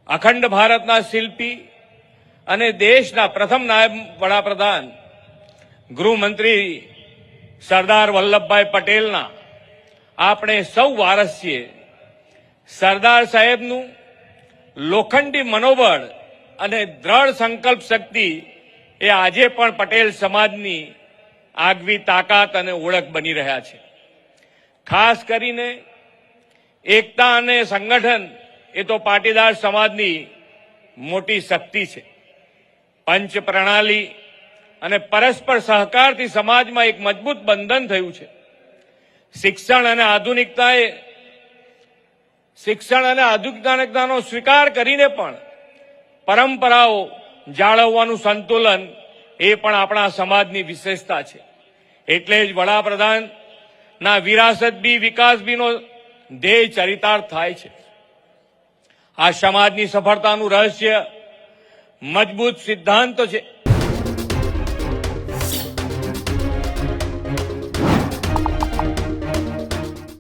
અખંડ ભારતના શિલ્પી અને દેશના પ્રથમ નાયબ વડાપ્રધાન ગૃહમંત્રી સરદાર વલ્લભભાઈ પટેલના આપણે સૌ વારસ છીએ. સરદાર સાહેબનું લોખંડી મનોબળ અને દ્રઢ સંકલ્પ શક્તિ એ આજે પણ પટેલ સમાજની આગવી તાકાત અને ઓળખ બની રહ્યા છે. ખાસ કરીને એકતા અને સંગઠન એ તો પાટીદાર સમાજની મોટી શક્તિ છે. પંચ પ્રણાલી અને પરસ્પર સહકારથી સમાજમાં એક મજબૂત બંધન થયું છે. શિક્ષણ અને આધુનિકતાનો સ્વીકાર કરીને પણ પરંપરાઓ જાળવવાનું સંતુલન એ પણ આપણા સમાજની વિશેષતા છે. એટલે જ વડાપ્રધાનના વિરાસત બી વિકાસ બીનો ધ્યેય ચરિતાર્થ થાય છે. આ સમાજની સફળતાનું રહસ્ય મજબૂત સિદ્ધાંતો છે.